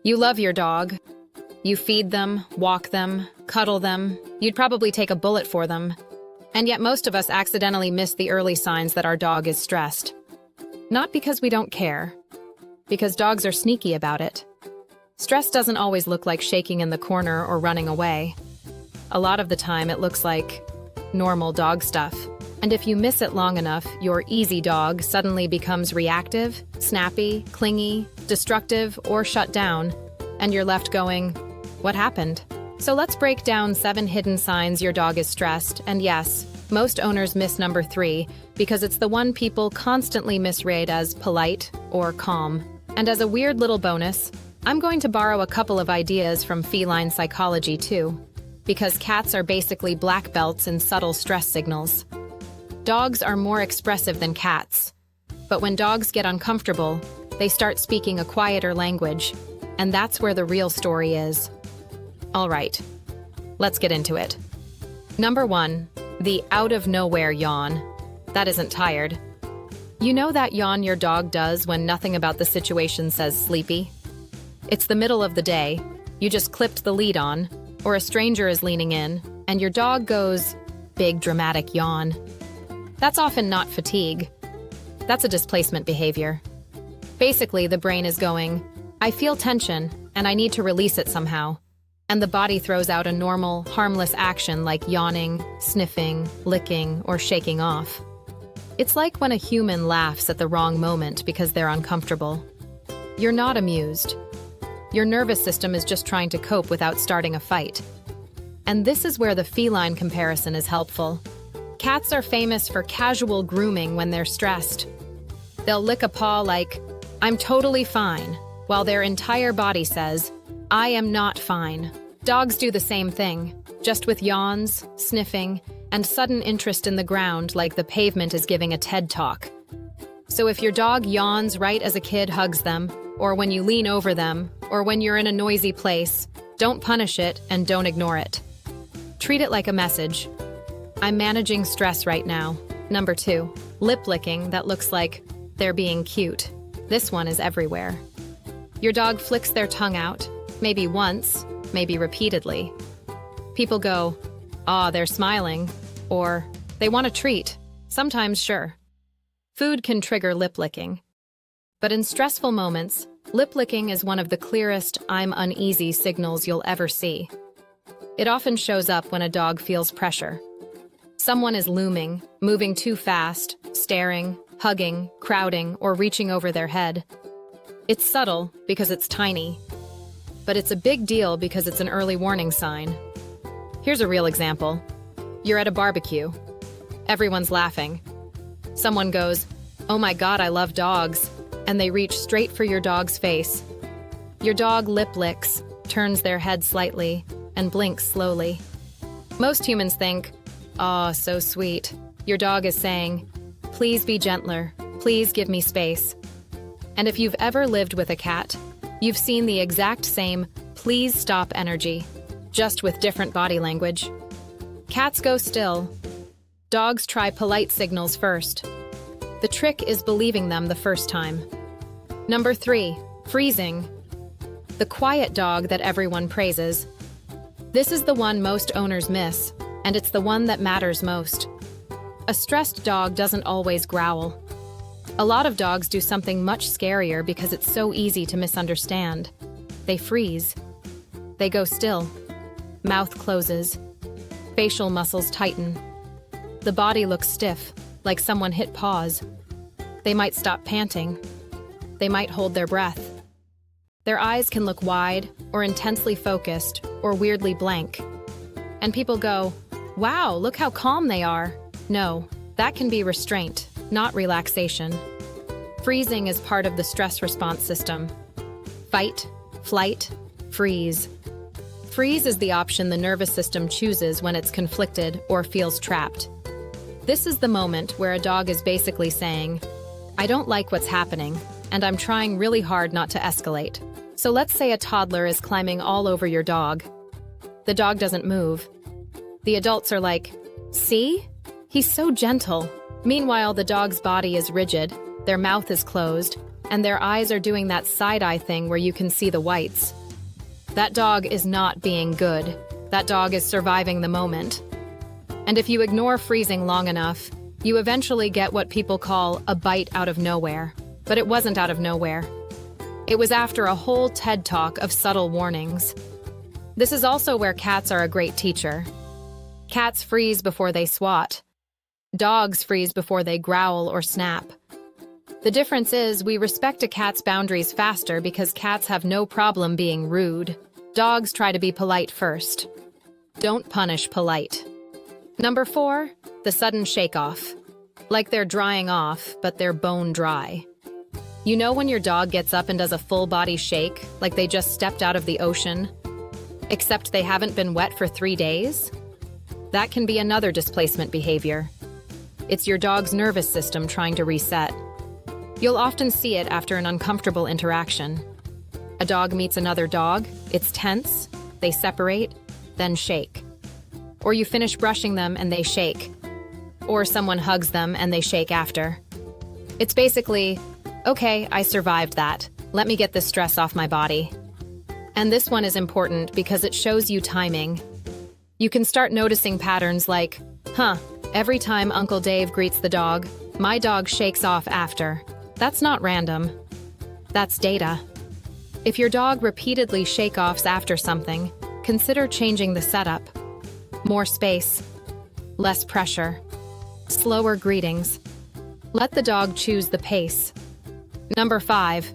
You love your dog. You feed them, walk them, cuddle them. You'd probably take a bullet for them. And yet most of us accidentally miss the early signs that our dog is stressed. Not because we don't care, because dogs are sneaky about it. Stress doesn't always look like shaking in the corner or running away. A lot of the time it looks like normal dog stuff. And if you miss it long enough, your easy dog suddenly becomes reactive, snappy, clingy, destructive, or shut down, and you're left going, what happened? So let's break down 7 hidden signs your dog is stressed, and yes, most owners miss number 3 because it's the one people constantly misread as polite or calm. And as a weird little bonus, I'm going to borrow a couple of ideas from feline psychology too, because cats are basically black belts in subtle stress signals. Dogs are more expressive than cats, but when dogs get uncomfortable, they start speaking a quieter language, and that's where the real story is. All right, let's get into it. Number 1, the out-of-nowhere yawn. That isn't tired. You know that yawn your dog does when nothing about the situation says sleepy? It's the middle of the day, you just clipped the lead on, or a stranger is leaning in, and your dog goes, big dramatic yawn. That's often not fatigue. That's a displacement behavior. Basically, the brain is going, I feel tension, and I need to release it somehow. And the body throws out a normal, harmless action like yawning, sniffing, licking, or shaking off. It's like when a human laughs at the wrong moment because they're uncomfortable. You're not amused. Your nervous system is just trying to cope without starting a fight. And this is where the feline comparison is helpful. Cats are famous for casual grooming when they're stressed. They'll lick a paw like, I'm totally fine, while their entire body says, I am not fine. Dogs do the same thing, just with yawns, sniffing, and sudden interest in the ground like the pavement is giving a TED Talk. So if your dog yawns right as a kid hugs them, or when you lean over them, or when you're in a noisy place, don't punish it and don't ignore it. Treat it like a message. I'm managing stress right now. Number 2, lip licking that looks like they're being cute. This one is everywhere. Your dog flicks their tongue out, maybe once, maybe repeatedly. People go, they're smiling, or they want a treat. Sometimes, sure. Food can trigger lip licking. But in stressful moments, lip licking is one of the clearest I'm uneasy signals you'll ever see. It often shows up when a dog feels pressure. Someone is looming, moving too fast, staring, hugging, crowding, or reaching over their head. It's subtle because it's tiny, but it's a big deal because it's an early warning sign. Here's a real example. You're at a barbecue. Everyone's laughing. Someone goes, oh my God, I love dogs, and they reach straight for your dog's face. Your dog lip licks, turns their head slightly, and blinks slowly. Most humans think, so sweet. Your dog is saying, please be gentler, please give me space. And if you've ever lived with a cat, you've seen the exact same please stop energy, just with different body language. Cats go still. Dogs try polite signals first. The trick is believing them the first time. Number 3, freezing. The quiet dog that everyone praises. This is the one most owners miss, and it's the one that matters most. A stressed dog doesn't always growl. A lot of dogs do something much scarier because it's so easy to misunderstand. They freeze. They go still. Mouth closes. Facial muscles tighten. The body looks stiff, like someone hit pause. They might stop panting. They might hold their breath. Their eyes can look wide, or intensely focused, or weirdly blank. And people go, wow, look how calm they are. No, that can be restraint, not relaxation. Freezing is part of the stress response system. Fight, flight, freeze. Freeze is the option the nervous system chooses when it's conflicted or feels trapped. This is the moment where a dog is basically saying, I don't like what's happening, and I'm trying really hard not to escalate. So let's say a toddler is climbing all over your dog. The dog doesn't move. The adults are like, see? He's so gentle. Meanwhile, the dog's body is rigid, their mouth is closed, and their eyes are doing that side-eye thing where you can see the whites. That dog is not being good. That dog is surviving the moment. And if you ignore freezing long enough, you eventually get what people call a bite out of nowhere. But it wasn't out of nowhere. It was after a whole TED Talk of subtle warnings. This is also where cats are a great teacher. Cats freeze before they swat. Dogs freeze before they growl or snap. The difference is we respect a cat's boundaries faster because cats have no problem being rude. Dogs try to be polite first. Don't punish polite. Number 4, the sudden shake-off. Like they're drying off, but they're bone dry. You know when your dog gets up and does a full-body shake, like they just stepped out of the ocean, except they haven't been wet for 3 days? That can be another displacement behavior. It's your dog's nervous system trying to reset. You'll often see it after an uncomfortable interaction. A dog meets another dog, it's tense, they separate, then shake. Or you finish brushing them and they shake. Or someone hugs them and they shake after. It's basically, okay, I survived that. Let me get this stress off my body. And this one is important because it shows you timing. You can start noticing patterns like, every time Uncle Dave greets the dog, my dog shakes off after. That's not random. That's data. If your dog repeatedly shake-offs after something, consider changing the setup. More space. Less pressure. Slower greetings. Let the dog choose the pace. Number 5,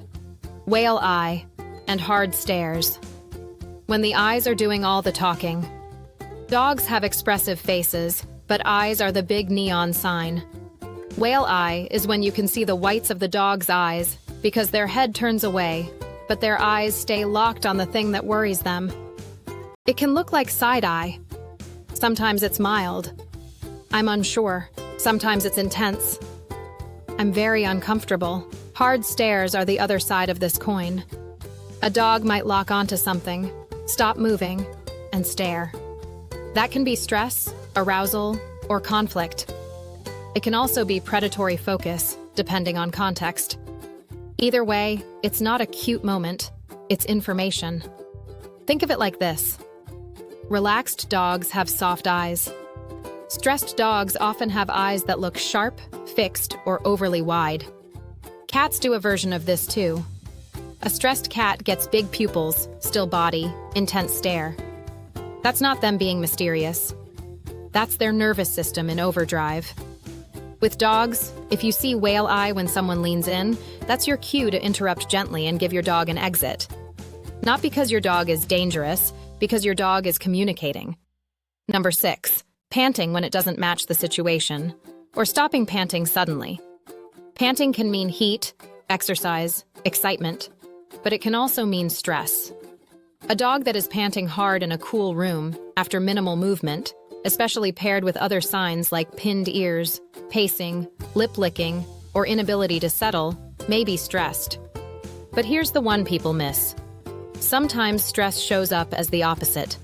whale eye and hard stares. When the eyes are doing all the talking. Dogs have expressive faces, but eyes are the big neon sign. Whale eye is when you can see the whites of the dog's eyes because their head turns away, but their eyes stay locked on the thing that worries them. It can look like side eye. Sometimes it's mild. I'm unsure. Sometimes it's intense. I'm very uncomfortable. Hard stares are the other side of this coin. A dog might lock onto something, stop moving, and stare. That can be stress, arousal, or conflict. It can also be predatory focus, depending on context. Either way, it's not a cute moment, it's information. Think of it like this. Relaxed dogs have soft eyes. Stressed dogs often have eyes that look sharp, fixed, or overly wide. Cats do a version of this too. A stressed cat gets big pupils, still body, intense stare. That's not them being mysterious. That's their nervous system in overdrive. With dogs, if you see whale eye when someone leans in, that's your cue to interrupt gently and give your dog an exit. Not because your dog is dangerous, because your dog is communicating. Number 6, panting when it doesn't match the situation, or stopping panting suddenly. Panting can mean heat, exercise, excitement, but it can also mean stress. A dog that is panting hard in a cool room after minimal movement, especially paired with other signs like pinned ears, pacing, lip licking, or inability to settle, may be stressed. But here's the one people miss. Sometimes stress shows up as the opposite.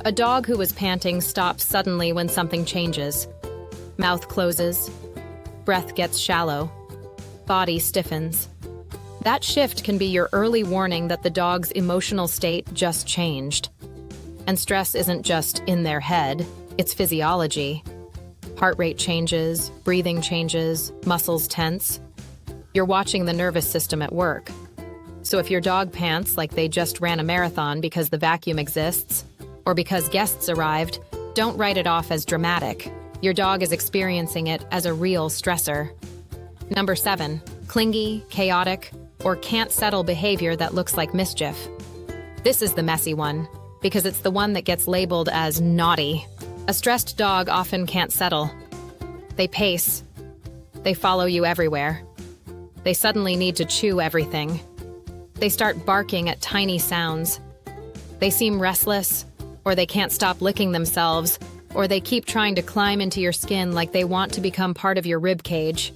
A dog who was panting stops suddenly when something changes. Mouth closes, breath gets shallow, body stiffens. That shift can be your early warning that the dog's emotional state just changed. And stress isn't just in their head, it's physiology. Heart rate changes, breathing changes, muscles tense. You're watching the nervous system at work. So if your dog pants like they just ran a marathon because the vacuum exists, or because guests arrived, don't write it off as dramatic. Your dog is experiencing it as a real stressor. Number 7, clingy, chaotic, or can't settle behavior that looks like mischief. This is the messy one, because it's the one that gets labeled as naughty. A stressed dog often can't settle. They pace. They follow you everywhere. They suddenly need to chew everything. They start barking at tiny sounds. They seem restless, or they can't stop licking themselves, or they keep trying to climb into your skin like they want to become part of your rib cage.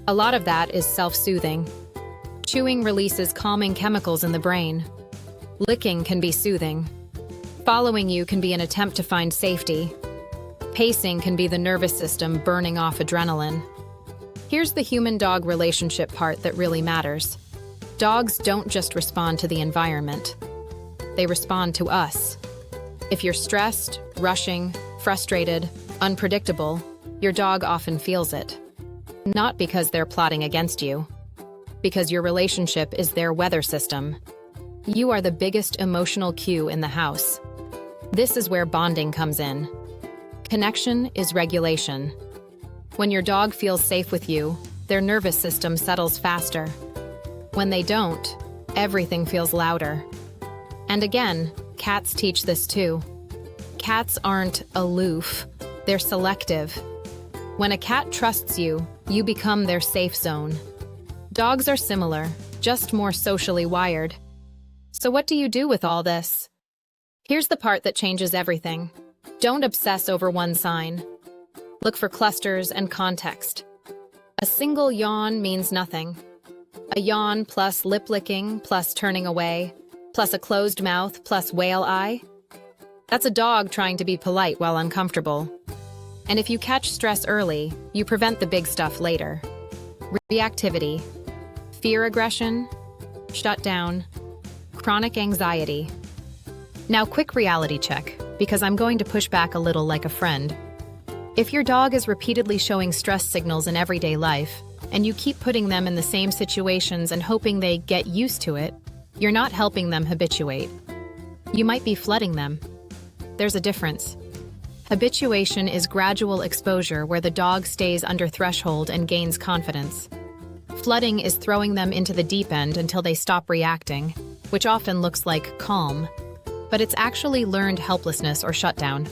A lot of that is self-soothing. Chewing releases calming chemicals in the brain. Licking can be soothing. Following you can be an attempt to find safety. Pacing can be the nervous system burning off adrenaline. Here's the human-dog relationship part that really matters. Dogs don't just respond to the environment. They respond to us. If you're stressed, rushing, frustrated, unpredictable, your dog often feels it. Not because they're plotting against you, because your relationship is their weather system. You are the biggest emotional cue in the house. This is where bonding comes in. Connection is regulation. When your dog feels safe with you, their nervous system settles faster. When they don't, everything feels louder. And again, cats teach this too. Cats aren't aloof, they're selective. When a cat trusts you, you become their safe zone. Dogs are similar, just more socially wired. So what do you do with all this? Here's the part that changes everything. Don't obsess over one sign. Look for clusters and context. A single yawn means nothing. A yawn plus lip licking plus turning away, plus a closed mouth plus whale eye. That's a dog trying to be polite while uncomfortable. And if you catch stress early, you prevent the big stuff later. Reactivity. Fear aggression. Shut down. Chronic anxiety. Now, quick reality check, because I'm going to push back a little like a friend. If your dog is repeatedly showing stress signals in everyday life, and you keep putting them in the same situations and hoping they get used to it, you're not helping them habituate. You might be flooding them. There's a difference. Habituation is gradual exposure where the dog stays under threshold and gains confidence. Flooding is throwing them into the deep end until they stop reacting, which often looks like calm, but it's actually learned helplessness or shutdown.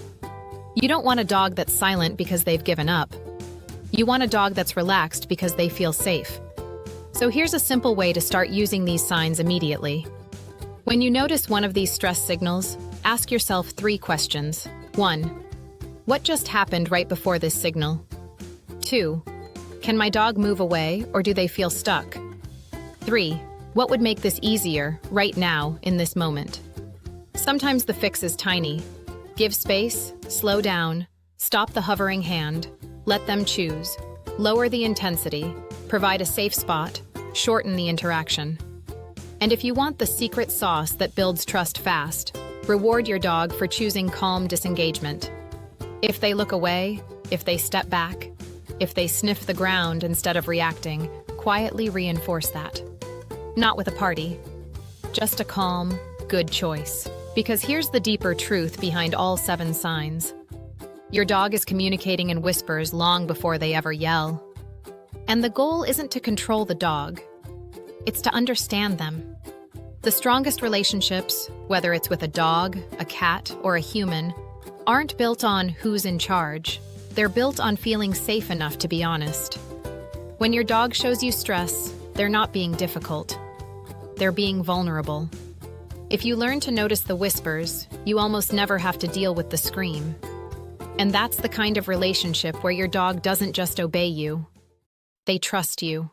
You don't want a dog that's silent because they've given up. You want a dog that's relaxed because they feel safe. So here's a simple way to start using these signs immediately. When you notice one of these stress signals, ask yourself 3 questions. 1. What just happened right before this signal? 2. Can my dog move away or do they feel stuck? 3. What would make this easier right now in this moment? Sometimes the fix is tiny. Give space, slow down, stop the hovering hand, let them choose, lower the intensity, provide a safe spot, shorten the interaction. And if you want the secret sauce that builds trust fast, reward your dog for choosing calm disengagement. If they look away, if they step back, if they sniff the ground instead of reacting, quietly reinforce that. Not with a party, just a calm, good choice. Because here's the deeper truth behind all 7 signs. Your dog is communicating in whispers long before they ever yell. And the goal isn't to control the dog. It's to understand them. The strongest relationships, whether it's with a dog, a cat, or a human, aren't built on who's in charge. They're built on feeling safe enough to be honest. When your dog shows you stress, they're not being difficult. They're being vulnerable. If you learn to notice the whispers, you almost never have to deal with the scream. And that's the kind of relationship where your dog doesn't just obey you. They trust you.